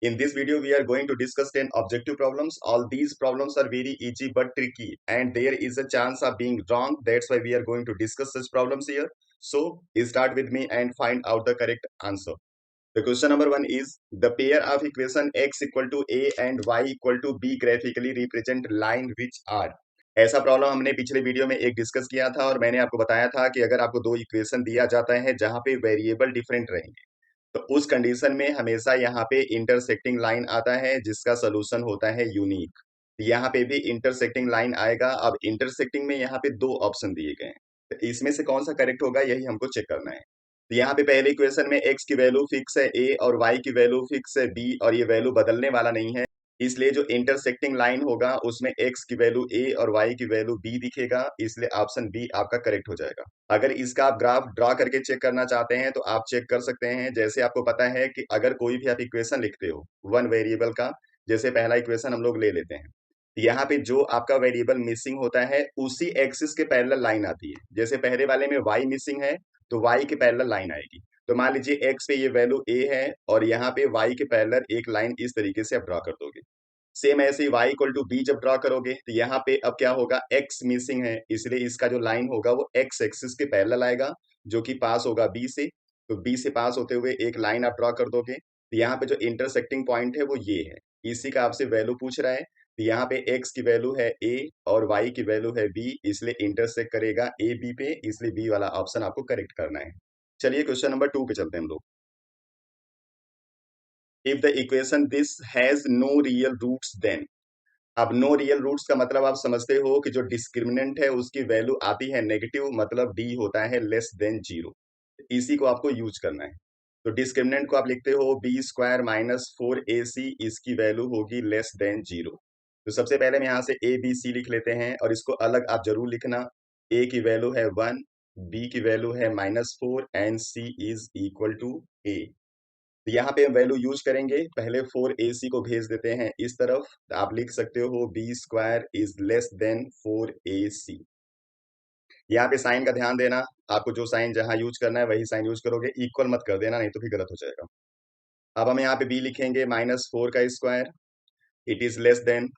In this video, we are going to discuss 10 objective problems. All these problems are very easy but tricky, and there is a chance of being wrong. That's why we are going to discuss such problems here. So, start with me and find out the correct answer. The question number 1 is the pair of equation x equal to a and y equal to b graphically represent line which are. ऐसा problem हमने पिछले video में एक discuss किया था और मैंने आपको बताया था कि अगर आपको दो इक्वेशन दिया जाता है जहां पे वेरिएबल डिफरेंट रहेंगे तो उस कंडीशन में हमेशा यहाँ पे इंटरसेक्टिंग लाइन आता है जिसका सोल्यूशन होता है यूनिक। यहाँ पे भी इंटरसेक्टिंग लाइन आएगा। अब इंटरसेक्टिंग में यहाँ पे दो ऑप्शन दिए गए हैं, तो इसमें से कौन सा करेक्ट होगा यही हमको चेक करना है। तो यहाँ पे पहले इक्वेशन में x की वैल्यू फिक्स है a और y की वैल्यू फिक्स है b और ये वैल्यू बदलने वाला नहीं है, इसलिए जो इंटरसेक्टिंग लाइन होगा उसमें x की वैल्यू a और y की वैल्यू b दिखेगा, इसलिए ऑप्शन बी आपका करेक्ट हो जाएगा। अगर इसका आप ग्राफ ड्रा करके चेक करना चाहते हैं तो आप चेक कर सकते हैं। जैसे आपको पता है कि अगर कोई भी आप इक्वेशन लिखते हो वन वेरिएबल का, जैसे पहला इक्वेशन हम लोग ले लेते हैं, यहाँ पे जो आपका वेरिएबल मिसिंग होता है उसी एक्सिस के पैरेलल लाइन आती है। जैसे पहले वाले में y मिसिंग है तो y के पैरेलल लाइन आएगी। तो मान लीजिए x पे ये वैल्यू a है और यहाँ पे y के पैरेलल एक लाइन इस तरीके से आप ड्रा कर दोगे। सेम ऐसे ही y इक्वल टू बी जब ड्रा करोगे तो यहाँ पे अब क्या होगा, x मिसिंग है, इसलिए इसका जो लाइन होगा वो x एक्सिस के पैरेलल आएगा जो कि पास होगा b से। तो b से पास होते हुए एक लाइन आप ड्रा कर दोगे, तो यहाँ पे जो इंटरसेक्टिंग पॉइंट है वो ये है, इसी का आपसे वैल्यू पूछ रहा है। तो यहाँ पे x की वैल्यू है a और y की वैल्यू है b, इसलिए इंटरसेक्ट करेगा a b पे, इसलिए b वाला ऑप्शन आपको करेक्ट करना है। चलिए क्वेश्चन नंबर 2 पे चलते हैं हम लोग। If the equation this has no real roots then. अब नो रियल रूट्स का मतलब आप समझते हो कि जो डिस्क्रिमिनेंट है उसकी वैल्यू आती है नेगेटिव, मतलब डी होता है लेस देन जीरो। इसी को आपको यूज करना है। तो डिस्क्रिमिनेंट को आप लिखते हो बी स्क्वायर माइनस 4ac, इसकी वैल्यू होगी लेस देन जीरो। तो सबसे पहले हम यहाँ से ए बी सी लिख लेते हैं और इसको अलग आप जरूर लिखना। ए की वैल्यू है 1, बी की वैल्यू है -4 and c is equal to a. तो यहाँ पे हम वैल्यू यूज करेंगे, पहले 4ac को भेज देते हैं इस तरफ, तो आप लिख सकते हो B square is less than 4ac। यहाँ पे साइन का ध्यान देना, आपको जो साइन जहां यूज करना है वही साइन यूज करोगे, इक्वल मत कर देना नहीं तो फिर गलत हो जाएगा। अब हम यहाँ पे b लिखेंगे -4 का square, it is less than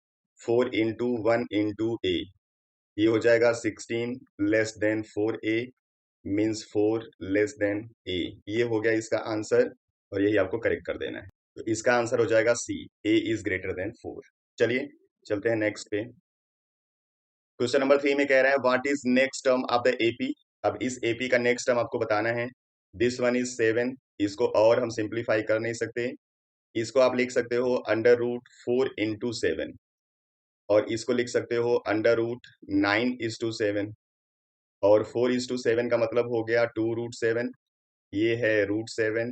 4 into 1 into a, ये हो जाएगा 16 less than 4a, means 4 less than a। ये हो गया इसका आंसर और यही आपको करेक्ट कर देना है। तो इसका आंसर हो जाएगा सी, a इज ग्रेटर देन 4। चलिए चलते हैं नेक्स्ट पे। क्वेश्चन नंबर 3 में कह रहा है what is next term of the AP. अब इस एपी का नेक्स्ट टर्म आपको बताना है। दिस वन इज 7, इसको और हम सिंप्लीफाई कर नहीं सकते, इसको आप लिख सकते हो अंडर रूट 4 इंटू 7 और इसको लिख सकते हो अंडर रूट 9:7 और 4:7 का मतलब हो गया 2√7, ये है √7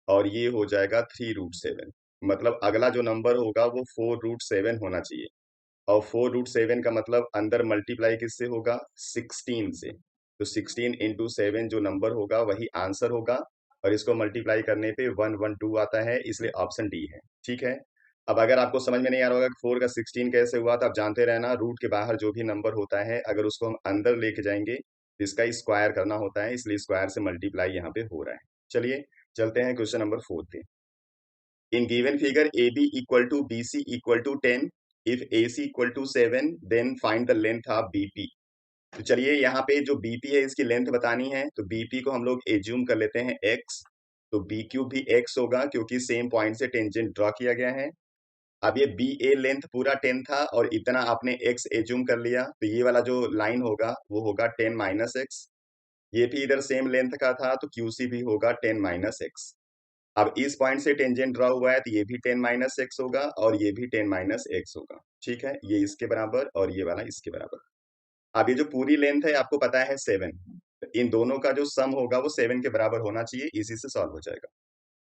और ये हो जाएगा 3√7। मतलब अगला जो नंबर होगा वो 4√7 होना चाहिए और 4√7 का मतलब अंदर मल्टीप्लाई किससे होगा, 16 से। तो 16 इंटू 7 जो नंबर होगा वही आंसर होगा और इसको मल्टीप्लाई करने पे 112 आता है, इसलिए ऑप्शन डी है। ठीक है। अब अगर आपको समझ में नहीं आ रहा होगा कि 4 का 16 कैसे हुआ, तो आप जानते रहना रूट के बाहर जो भी नंबर होता है अगर उसको हम अंदर लेके जाएंगे तो इसका स्क्वायर करना होता है, इसलिए स्क्वायर से मल्टीप्लाई यहाँ पे हो रहा है। चलिए चलते हैं क्वेश्चन नंबर 4 पे। In given figure AB equal to BC equal to 10, if AC equal to 7, then find the length of BP। तो चलिए यहाँ पे जो BP है इसकी लेंथ बतानी है, तो BP को हम लोग एज्यूम कर लेते हैं x, तो B क्यूब भी x होगा क्योंकि सेम पॉइंट से टेंजेंट ड्रॉ किया गया है। अब ये BA लेंथ पूरा 10 था और इतना आपने x एज्यूम कर लिया, तो ये वाला जो लाइन होगा वो होगा 10 माइनस एक्स। ये भी इधर सेम लेंथ का था तो QC भी होगा 10 माइनस एक्स। अब इस पॉइंट से टेंजेंट ड्रॉ हुआ है तो ये भी 10 माइनस एक्स होगा और ये भी 10 माइनस एक्स होगा। ठीक है, ये इसके बराबर और ये वाला इसके बराबर। अब ये जो पूरी लेंथ है आपको पता है 7, तो इन दोनों का जो सम होगा वो 7 के बराबर होना चाहिए, इसी से सॉल्व हो जाएगा।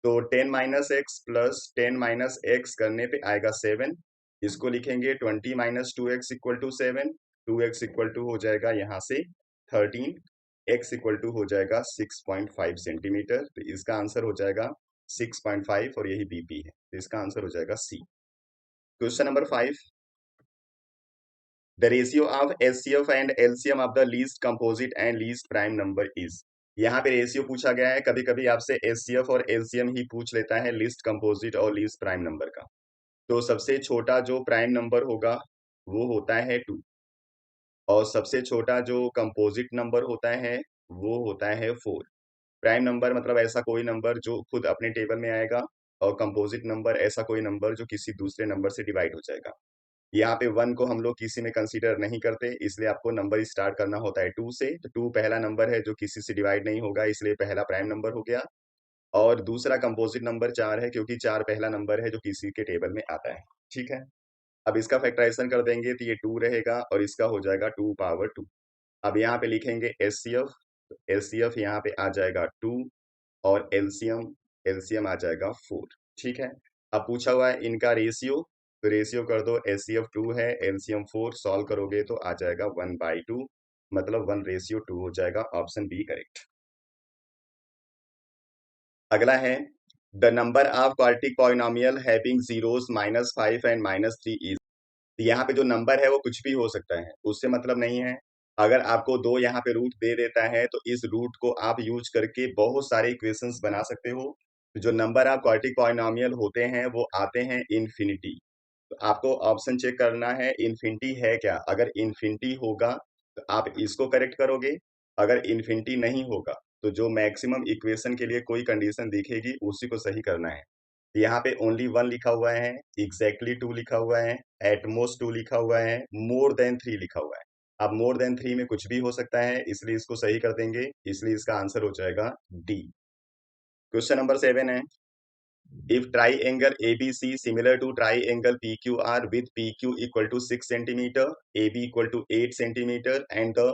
तो 10 minus X plus 10 minus X करने पे आएगा 7, इसको लिखेंगे 20 minus 2x equal to 7, 2x equal to हो जाएगा यहाँ से 13, x इक्वल टू हो जाएगा 6.5 सेंटीमीटर, तो इसका आंसर हो जाएगा 6.5 और यही बीपी है, तो इसका आंसर हो जाएगा c. Question number 5, the ratio of HCF and LCM of the least composite and least prime number is. यहाँ पे रेशियो पूछा गया है, कभी कभी आपसे एचसीएफ और एलसीएम ही पूछ लेता है लीस्ट कंपोजिट और लीस्ट प्राइम नंबर का। तो सबसे छोटा जो प्राइम नंबर होगा वो होता है 2, और सबसे छोटा जो कंपोजिट नंबर होता है वो होता है 4। प्राइम नंबर मतलब ऐसा कोई नंबर जो खुद अपने टेबल में आएगा, और कंपोजिट नंबर ऐसा कोई नंबर जो किसी दूसरे नंबर से डिवाइड हो जाएगा। यहाँ पे 1 को हम लोग किसी में कंसीडर नहीं करते, इसलिए आपको नंबर स्टार्ट करना होता है 2 से। तो 2 पहला नंबर है जो किसी से डिवाइड नहीं होगा, इसलिए पहला प्राइम नंबर हो गया। और दूसरा कंपोजिट नंबर 4 है, क्योंकि 4 पहला नंबर है जो किसी के टेबल में आता है। ठीक है, अब इसका फैक्टराइजेशन कर देंगे तो ये 2 रहेगा और इसका हो जाएगा 2 पावर 2। अब यहाँ पे लिखेंगे एचसीएफ, तो एचसीएफ यहाँ पे आ जाएगा 2, और एलसीएम एलसीएम आ जाएगा 4। ठीक है, अब पूछा हुआ है इनका रेशियो, तो रेशियो कर दो, एचसीएफ 2 है, एलसीएम 4, सॉल्व करोगे तो आ जाएगा 1/2, मतलब 1:2 हो जाएगा। Option B correct. अगला है the number of quadratic polynomial having zeros -5 and -3 is. यहाँ पे जो नंबर है वो कुछ भी हो सकता है, उससे मतलब नहीं है। अगर आपको दो यहाँ पे रूट दे देता है तो इस रूट को आप यूज करके बहुत सारे इक्वेशंस बना सकते हो। जो नंबर ऑफ क्वाड्रेटिक पॉलिनोमियल होते हैं वो आते हैं इन्फिनिटी। तो आपको ऑप्शन चेक करना है इन्फिनिटी है क्या। अगर इन्फिनिटी होगा तो आप इसको करेक्ट करोगे, अगर इन्फिनिटी नहीं होगा तो जो मैक्सिमम इक्वेशन के लिए कोई कंडीशन दिखेगी उसी को सही करना है। यहाँ पे ओनली 1 लिखा हुआ है, एग्जैक्टली 2 लिखा हुआ है, एटमोस्ट 2 लिखा हुआ है, मोर देन 3 लिखा हुआ है। अब मोर देन 3 में कुछ भी हो सकता है, इसलिए इसको सही कर देंगे, इसलिए इसका आंसर हो जाएगा डी। क्वेश्चन नंबर 7 है, if triangle ABC similar to triangle PQR with PQ equal to 6 centimeter, AB equal to 8 centimeter, and the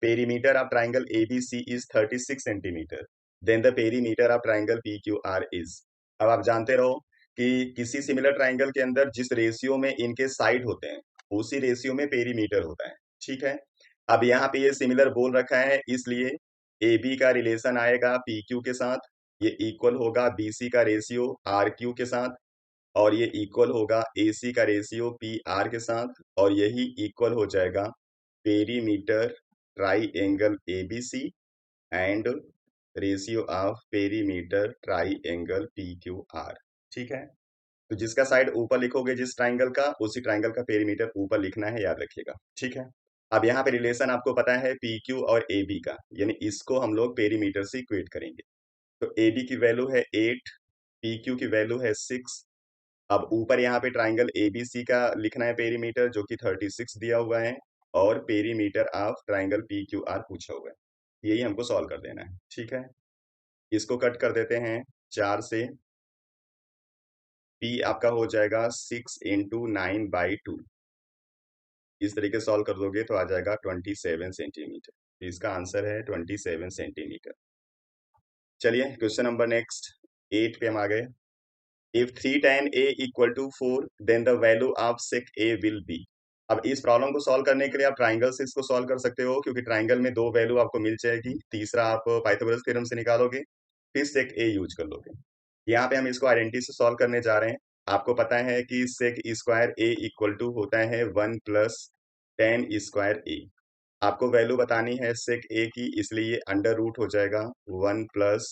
perimeter of triangle ABC is 36 centimeter, then the perimeter of triangle PQR is। अब आप जानते रहो कि किसी similar triangle के अंदर जिस ratio में इनके साइड होते हैं उसी रेशियो में पेरीमीटर होता है। ठीक है, अब यहाँ पे ये सिमिलर बोल रखा है, इसलिए ए बी का रिलेशन आएगा पी क्यू के साथ, ये इक्वल होगा बीसी का रेशियो आर क्यू के साथ, और ये इक्वल होगा एसी का रेशियो पी आर के साथ, और यही इक्वल हो जाएगा perimeter try angle ABC and ratio of perimeter try angle P Q R. ठीक है, तो जिसका साइड ऊपर लिखोगे जिस ट्राइंगल का, उसी ट्राइंगल का पेरीमीटर ऊपर लिखना है, याद रखिएगा। ठीक है, अब यहाँ पे रिलेशन आपको पता है पी क्यू और ए बी का, यानी इसको हम लोग पेरीमीटर से इक्वेट करेंगे। तो ए बी की वैल्यू है 8, पी क्यू की वैल्यू है 6। अब ऊपर यहाँ पे ट्राइंगल ए बी सी का लिखना है पेरीमीटर, जो कि 36 दिया हुआ है, और perimeter of triangle P Q R पूछा हुआ है, यही हमको सॉल्व कर देना है। ठीक है, इसको कट कर देते हैं 4 से, पी आपका हो जाएगा 6 × 9/2। इस तरीके से सॉल्व कर दोगे तो आ जाएगा 27 सेंटीमीटर। तो इसका आंसर है 27 सेंटीमीटर। चलिए क्वेश्चन नंबर नेक्स्ट 8 पे हम आ गए। If 3 tan a equal to 4 then the value of sec a will be. अब इस प्रॉब्लम को सॉल्व करने के लिए आप ट्राइंगल से इसको सॉल्व कर सकते हो, क्योंकि ट्राइंगल में दो वैल्यू आपको मिल जाएगी, तीसरा आप पाइथागोरस थ्योरम से निकालोगे, फिर sec a यूज कर लोगे। यहाँ पे हम इसको आइडेंटिटी से सॉल्व करने जा रहे हैं। आपको पता है कि sec square a equal to होता है 1 प्लस tan स्क्वायर a। आपको वैल्यू बतानी है sec a की, इसलिए ये अंडर रूट हो जाएगा 1 प्लस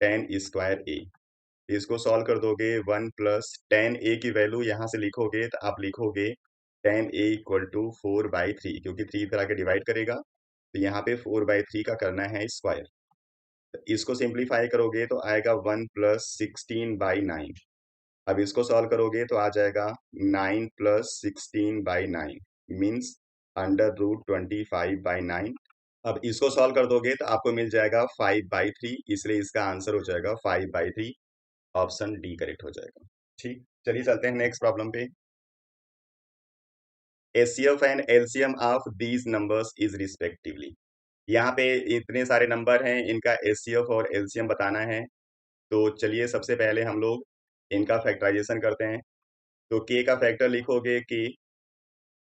tan स्क्वायर a। इसको सॉल्व कर दोगे 1 प्लस tan a की वैल्यू यहाँ से लिखोगे तो आप लिखोगे tan a इक्वल टू 4/3, क्योंकि 3 इधर आके डिवाइड करेगा, तो यहाँ पे 4/3 का करना है स्क्वायर। तो इसको सिंप्लीफाई करोगे तो आएगा 1 प्लस 16/9। अब इसको सॉल्व करोगे तो आ जाएगा 9 प्लस 16/9 मीन्स अंडर रूट 25/9। अब इसको सॉल्व कर दोगे तो आपको मिल जाएगा 5/3, इसलिए इसका आंसर हो जाएगा 5/3। ऑप्शन डी करेक्ट हो जाएगा। ठीक, चलिए चलते हैं नेक्स्ट प्रॉब्लम पे। HCF and LCM of these numbers is respectively. यहाँ पे इतने सारे नंबर हैं, इनका एचसीएफ और एलसीएम बताना है। तो चलिए सबसे पहले हम लोग इनका फैक्टराइजेशन करते हैं। तो के का फैक्टर लिखोगे के,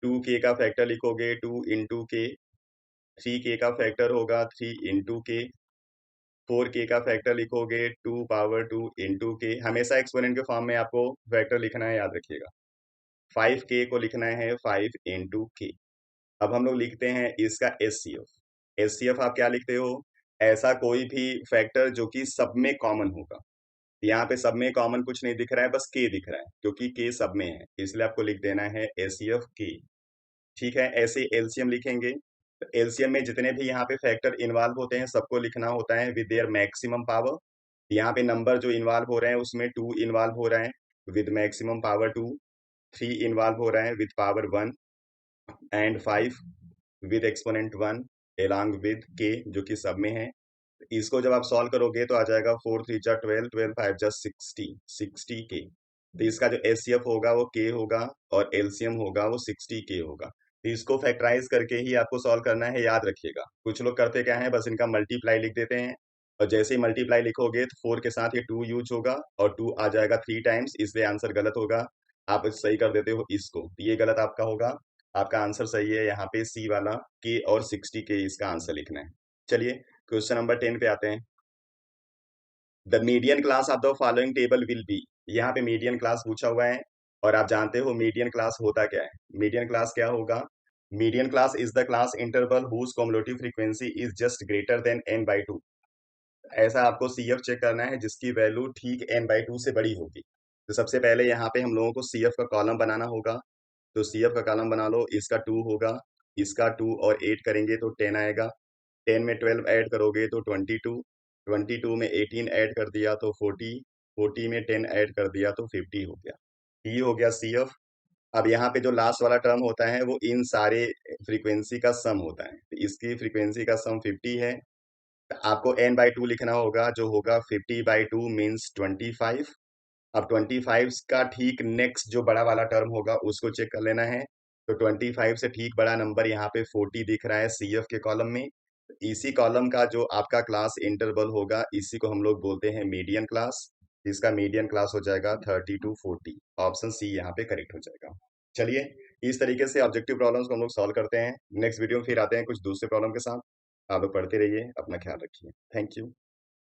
2k का फैक्टर लिखोगे 2 इंटू के, 3k का फैक्टर होगा 3 इंटू के, 4k का फैक्टर लिखोगे 2 पावर 2 इंटू के। हमेशा एक्सपोनेंट के फॉर्म में आपको फैक्टर लिखना है, याद रखिएगा। 5k को लिखना है 5 इंटू के। अब हम लोग लिखते हैं इसका एचसीएफ। एचसीएफ आप क्या लिखते हो, ऐसा कोई भी फैक्टर जो कि सब में कॉमन होगा। यहाँ पे सब में कॉमन कुछ नहीं दिख रहा है, बस के दिख रहा है, क्योंकि के सब में है, इसलिए आपको लिख देना है एसीएफ के। ठीक है, ऐसे एलसीएम लिखेंगे। तो एलसीएम में जितने भी यहाँ पे फैक्टर इन्वॉल्व होते हैं सबको लिखना होता है विद देयर मैक्सिमम पावर। यहाँ पे नंबर जो इन्वॉल्व हो रहे हैं उसमें 2 इन्वॉल्व हो रहा है विद मैक्सिमम पावर 2, 3 इन्वॉल्व हो रहा है with power 1 and 5 with exponent 1 along with के जो कि सब में है। इसको जब आप सॉल्व करोगे तो आ जाएगा 4 3 जा 12, 12 5 जा 60, 60 के। तो इसका जो एचसीएफ होगा वो के होगा और एलसीएम होगा वो 60 के होगा। तो इसको फैक्टराइज करके ही आपको सॉल्व करना है, याद रखिएगा। कुछ लोग करते क्या है, बस इनका मल्टीप्लाई लिख देते हैं और जैसे ही मल्टीप्लाई लिखोगे तो 4 के साथ ये 2 यूज होगा और 2 आ जाएगा 3 टाइम्स, इसलिए आंसर गलत होगा। आप सही कर देते हो इसको, तो ये गलत आपका होगा। आपका आंसर सही है यहाँ पे सी वाला, के और 60 के इसका आंसर लिखना है। चलिए क्वेश्चन नंबर 10 पे आते हैं। The median class of the following table will be. यहाँ पे मीडियन क्लास पूछा हुआ है और आप जानते हो मीडियन क्लास होता क्या है। मीडियन क्लास क्या होगा? Median class is the class interval whose cumulative frequency is just greater than n by 2। ऐसा आपको सीएफ चेक करना है जिसकी वैल्यू ठीक n बाई 2 से बड़ी होगी। तो सबसे पहले यहाँ पे हम लोगों को सीएफ का कॉलम बनाना होगा। तो सीएफ का कॉलम बना लो, इसका 2 होगा, इसका 2 और 8 करेंगे तो 10 आएगा। 10 में 12 ऐड करोगे तो 22, 22 में 18 ऐड कर दिया तो 40, 40 में 10 ऐड कर दिया तो 50 हो गया। ये हो गया सीएफ। अब यहाँ पे जो लास्ट वाला टर्म होता है वो इन सारे फ्रीक्वेंसी का सम होता है, तो इसकी फ्रीक्वेंसी का सम 50 है। आपको n बाई 2 लिखना होगा, जो होगा 50 बाई 2 मीन्स 25। अब 25 का ठीक नेक्स्ट जो बड़ा वाला टर्म होगा उसको चेक कर लेना है। तो 25 से ठीक बड़ा नंबर यहाँ पे 40 दिख रहा है सीएफ के कॉलम में। इसी कॉलम का जो आपका क्लास इंटरवल होगा इसी को हम लोग बोलते हैं मीडियन क्लास। इसका मीडियन क्लास हो जाएगा 30 टू 40। ऑप्शन सी यहाँ पे करेक्ट हो जाएगा। चलिए इस तरीके से ऑब्जेक्टिव प्रॉब्लम्स को हम लोग सॉल्व करते हैं। नेक्स्ट वीडियो में फिर आते हैं कुछ दूसरे प्रॉब्लम के साथ। आप लोग पढ़ते रहिए, अपना ख्याल रखिए। Thank you.